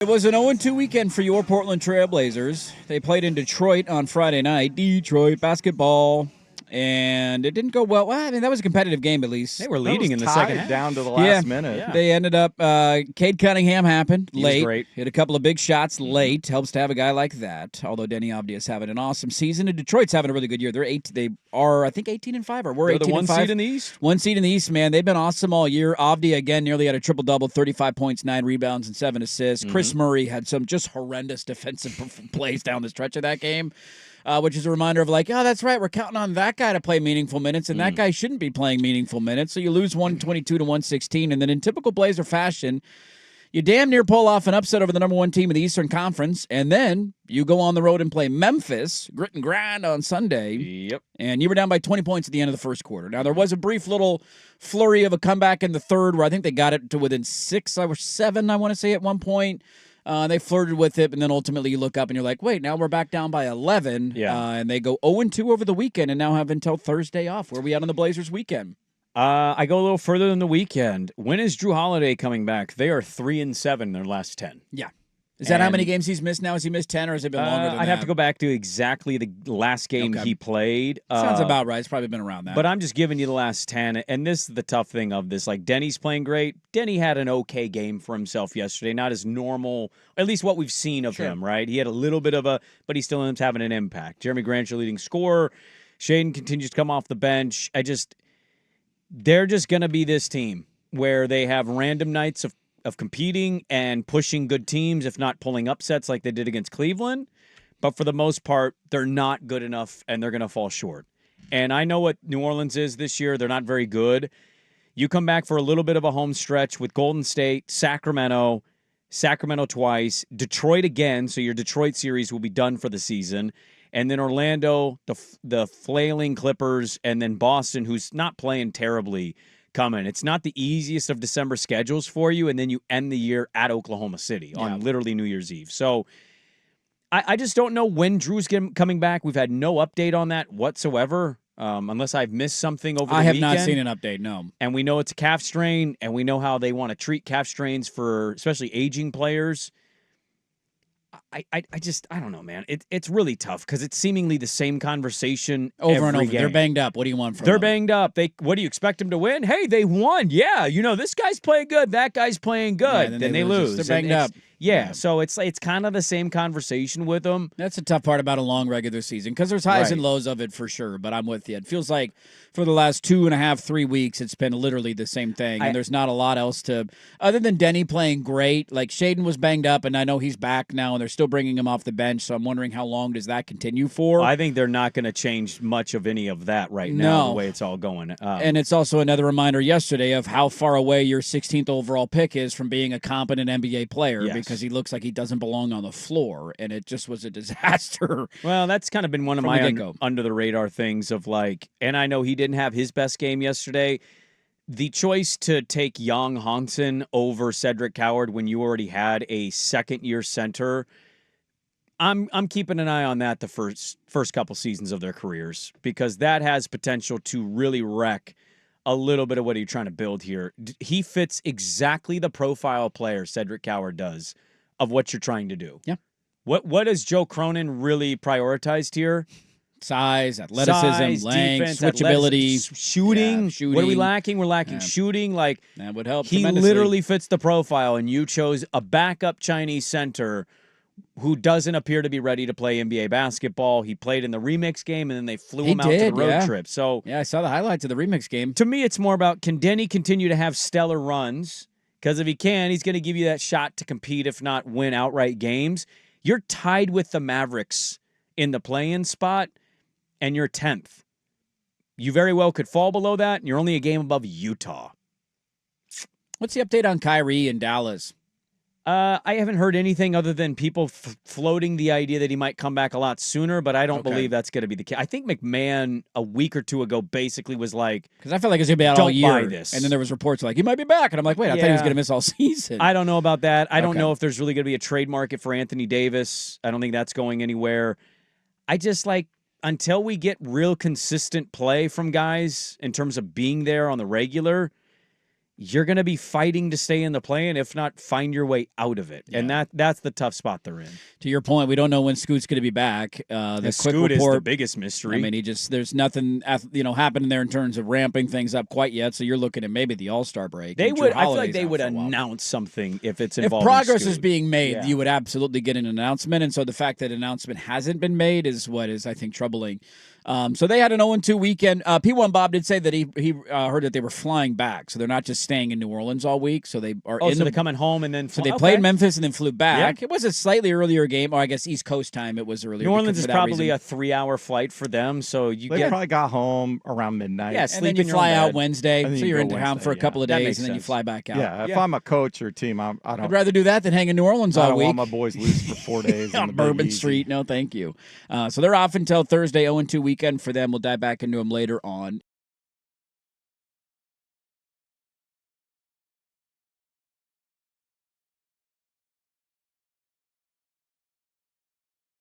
It was an 0-2 weekend for your Portland Trail Blazers. They played in Detroit on Friday night. Detroit basketball. And it didn't go well. Well, I mean, that was a competitive game, at least. They were leading in the second half. Down to the last minute. Yeah. They ended up, Cade Cunningham happened He late. was great. Hit a couple of big shots late. Helps to have a guy like that. Although Denny Avdia is having an awesome season. And Detroit's having a really good year. They are, I think, 18-5, or we're 18-5. They're the one seed in the East? One seed in the East, man. They've been awesome all year. Avdia, again, nearly had a triple-double, 35 points, 9 rebounds, and 7 assists. Chris Murray had some just horrendous defensive plays down the stretch of that game. Which is a reminder of like, oh, that's right, we're counting on that guy to play meaningful minutes, and that guy shouldn't be playing meaningful minutes. So you lose 122 to 116, and then in typical Blazer fashion, you damn near pull off an upset over the number one team in the Eastern Conference, and then you go on the road and play Memphis, grit and grind on Sunday. Yep. And you were down by 20 points at the end of the first quarter. Now, there was a brief little flurry of a comeback in the third where I think they got it to within 6 or 7, I want to say, at one point. They flirted with it, and then ultimately you look up and you're like, wait, now we're back down by 11. Yeah. And they go 0-2 over the weekend and now have until Thursday off. Where are we at on the Blazers weekend? I go a little further than the weekend. When is Drew Holiday coming back? They are 3-7 in their last 10. Yeah. Is that how many games he's missed now? Has he missed 10 or has it been longer than that? I'd have to go back to exactly the last game he played. Sounds about right. It's probably been around that. But I'm just giving you the last 10, and this is the tough thing of this. Like, Denny's playing great. Denny had an okay game for himself yesterday. Not as normal, at least what we've seen of him, right? He had a little bit of but he still ends up having an impact. Jeremy Grant's your leading scorer. Shaden continues to come off the bench. They're just going to be this team where they have random nights of competing and pushing good teams, if not pulling upsets like they did against Cleveland. But for the most part, they're not good enough, and they're going to fall short. And I know what New Orleans is this year. They're not very good. You come back for a little bit of a home stretch with Golden State, Sacramento twice, Detroit again, so your Detroit series will be done for the season. And then Orlando, the flailing Clippers, and then Boston, who's not playing terribly, coming. It's not the easiest of December schedules for you, and then you end the year at Oklahoma City on literally New Year's Eve. So I just don't know when Drew's coming back. We've had no update on that whatsoever, unless I've missed something over the weekend. I have not seen an update, no. And we know it's a calf strain, and we know how they want to treat calf strains for especially aging players. I don't know, man. It's really tough because it's seemingly the same conversation over and over. Game. They're banged up. What do you want from them? They're banged up. What do you expect them to win? Hey, they won. Yeah, this guy's playing good. That guy's playing good. Yeah, then they lose. They're banged up. Yeah, so it's kind of the same conversation with them. That's the tough part about a long regular season because there's highs and lows of it for sure, but I'm with you. It feels like for the last 2.5, 3 weeks, it's been literally the same thing, and there's not a lot else to – other than Denny playing great. Like, Shaden was banged up, and I know he's back now, and they're still bringing him off the bench, so I'm wondering how long does that continue for. I think they're not going to change much of any of that right now, the way it's all going. And it's also another reminder yesterday of how far away your 16th overall pick is from being a competent NBA player because he looks like he doesn't belong on the floor, and it just was a disaster. Well, that's kind of been one of my under-the-radar things of like, and I know he didn't have his best game yesterday. The choice to take Young Hansen over Cedric Coward when you already had a second-year center, I'm keeping an eye on that the first couple seasons of their careers because that has potential to really wreck a little bit of what you're trying to build here. He fits exactly the profile player Cedric Coward does of what you're trying to do. Yeah. What has Joe Cronin really prioritized here? Size, athleticism, length, defense, switchability, shooting. shooting. What are we lacking? We're lacking shooting. Like that would help. He literally fits the profile, and you chose a backup Chinese center who doesn't appear to be ready to play NBA basketball. He played in the remix game, and then they flew him out to the road trip. So I saw the highlights of the remix game. To me, it's more about can Denny continue to have stellar runs? Because if he can, he's going to give you that shot to compete, if not win outright games. You're tied with the Mavericks in the play-in spot, and you're 10th. You very well could fall below that, and you're only a game above Utah. What's the update on Kyrie in Dallas? I haven't heard anything other than people floating the idea that he might come back a lot sooner, but I don't believe that's going to be the case. I think McMahon a week or two ago basically was like, because I felt like he's going to be out all year. Buy this. And then there was reports like he might be back, and I'm like, wait, I thought he was going to miss all season. I don't know about that. I don't know if there's really going to be a trade market for Anthony Davis. I don't think that's going anywhere. I just until we get real consistent play from guys in terms of being there on the regular, you're going to be fighting to stay in the play, and if not, find your way out of it. And that's the tough spot they're in. To your point, we don't know when Scoot's going to be back. The quick Scoot report, is the biggest mystery. I mean, there's nothing happening there in terms of ramping things up quite yet. So you're looking at maybe the All-Star break. I feel like they would announce something if it's involving If progress Scoot. is being made, you would absolutely get an announcement. And so the fact that an announcement hasn't been made is what is, I think, troubling. So they had an 0-2 weekend. P1 Bob did say that he heard that they were flying back, so they're not just staying in New Orleans all week. So they are. So they're coming home and then. So they played Memphis and then flew back. Yeah. It was a slightly earlier game, or I guess East Coast time. It was earlier. New Orleans is probably a 3-hour flight for them, so they probably got home around midnight. Yeah, and then you fly out Wednesday, so you're in town for a couple of days, and then you fly back out. Yeah, if I'm a coach or team, I'd rather do that than hang in New Orleans all week. I don't want my boys loose for 4 days on Bourbon Street. No, thank you. So they're off until Thursday. 0-2 weekend for them. We'll dive back into them later on